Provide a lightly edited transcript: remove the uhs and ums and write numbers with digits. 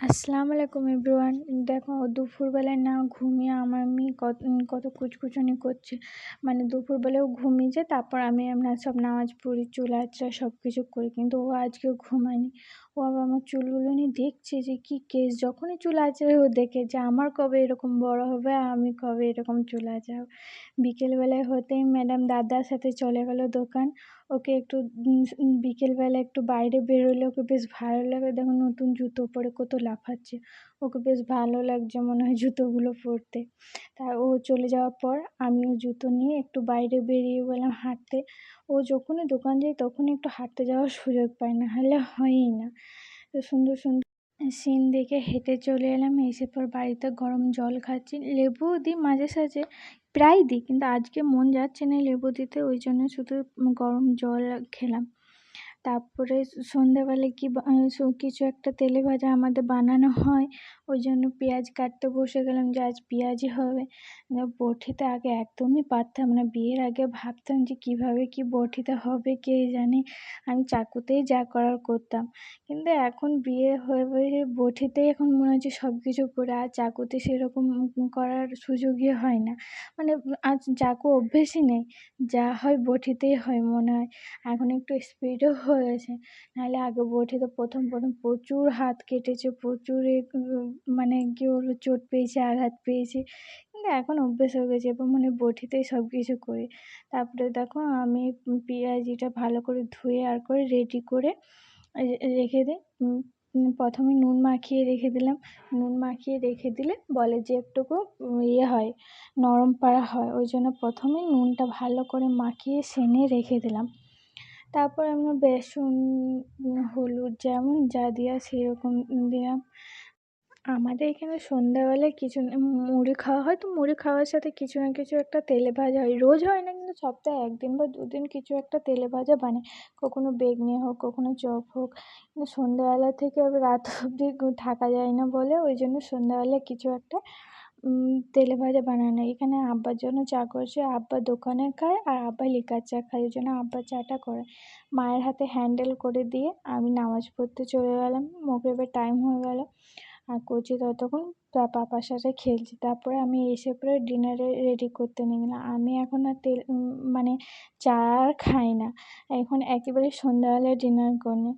আসসালামু আলাইকুম এভরিওয়ান। দেখো দুপুরবেলায় না ঘুমিয়ে আমার মেয়ে কত কুচকুচনি করছে। মানে দুপুরবেলাও ঘুমিয়ে যায়, তারপর আমি সব নামাজ পড়ি, চুল আঁচড়া সব কিছু করি, কিন্তু ও আজকেও ঘুমায়নি। ও আবার আমার চুলগুলো নিয়ে দেখছে যে কী কেস, যখনই চুল আঁচড়ে ও দেখে যে আমার কবে এরকম বড় হবে, আমি কবে এরকম চুল আঁচড়াবো। বিকেলবেলায় হতেই ম্যাডাম দাদার সাথে চলে গেল দোকান। ওকে একটু বিকেলবেলা একটু বাইরে বেরোলে ওকে বেশ ভালো লাগে। দেখো নতুন জুতো পরে কত লাফাচ্ছে, ওকে বেশ ভালো লাগছে মনে হয় জুতোগুলো পরতে। তা ও চলে যাওয়ার পর আমিও জুতো নিয়ে একটু বাইরে বেরিয়ে গেলাম হাঁটতে। ও যখনই দোকান যায় তখনই একটু হাঁটতে যাওয়ার সুযোগ পায়, না হলে হয়ই না। তো সুন্দর সুন্দর সিন দেখে হেঁটে চলে এলাম। এসে পর বাড়িতে গরম জল খাচ্ছি, লেবুও দিই মাঝে সাঝে, প্রায় দিই, কিন্তু আজকে মন যাচ্ছে না লেবু দিতে, ওই জন্য শুধু গরম জল খেলাম। তারপরে সন্ধ্যাবেলায় কিছু একটা তেলে ভাজা আমাদের বানানো হয়, ওই জন্য পেঁয়াজ কাটতে বসে গেলাম যে আজ পেঁয়াজি হবে। বটিতে আগে একদমই পারতাম না, বিয়ের আগে ভাবতাম যে কীভাবে কী বটিতে হবে কে জানে, আমি চাকুতেই যা করার করতাম। কিন্তু এখন বিয়ে হয়ে বটিতেই এখন মনে হচ্ছে সব কিছু করে, আর চাকুতে সেরকম করার সুযোগই হয় না। মানে আজ চাকু অভ্যেসই নেই, যা হয় বটিতেই হয় মনে হয়। এখন একটু স্পিডও হয়ে গেছে, নাহলে আগে বটিতে প্রথম প্রচুর হাত কেটেছে, প্রচুর মানে কী বলবো, চোট পেয়েছি, আঘাত পেয়েছি। কিন্তু এখন অভ্যেস হয়ে গেছে, এবার মানে বটিতেই সব কিছু করি। তারপরে দেখো আমি পেঁয়াজিটা ভালো করে ধুয়ে আর করে রেডি করে রেখে দিই। প্রথমে নুন মাখিয়ে রেখে দিলাম। নুন মাখিয়ে রেখে দিলে বলে যে একটুকু ইয়ে হয়, নরম পাড়া হয়, ওই জন্য প্রথমে নুনটা ভালো করে মাখিয়ে সেনে রেখে দিলাম। তারপর আমরা বেসন, হলুদ যেমন যা দেওয়া সেরকম দিলাম। আমাদের এখানে সন্ধ্যাবেলায় কিছু না মুড়ি খাওয়া হয়, তো মুড়ি খাওয়ার সাথে কিছু না কিছু একটা তেলে ভাজা হয়। রোজ হয় না, কিন্তু সপ্তাহে ১ দিন বা ২ দিন কিছু একটা তেলে ভাজা বানাই। কখনো বেগুনি হোক, কখনো চপ হোক। কিন্তু সন্ধ্যাবেলা থেকে আবার রাত অবধি থাকা যায় না বলে ওই জন্য সন্ধ্যাবেলায় কিছু একটা তেলে ভাজা বানানো। এখানে আব্বার জন্য চা করছি, আব্বা দোকানে খায় আর আব্বা লিকার চা খায়, ওই জন্য আব্বা চাটা করে। মায়ের হাতে হ্যান্ডেল করে দিয়ে আমি নামাজ পড়তে চলে গেলাম। মগরিবের টাইম হয়ে গেল। আর কচি ততক্ষণ তার পাপার সাথে খেলছে। তারপরে আমি এসে পরে ডিনারে রেডি করতে নিয়ে গেলাম। আমি এখন আর মানে চা আর খাই না। এখন একেবারে সন্ধ্যাবেলায় ডিনার করি।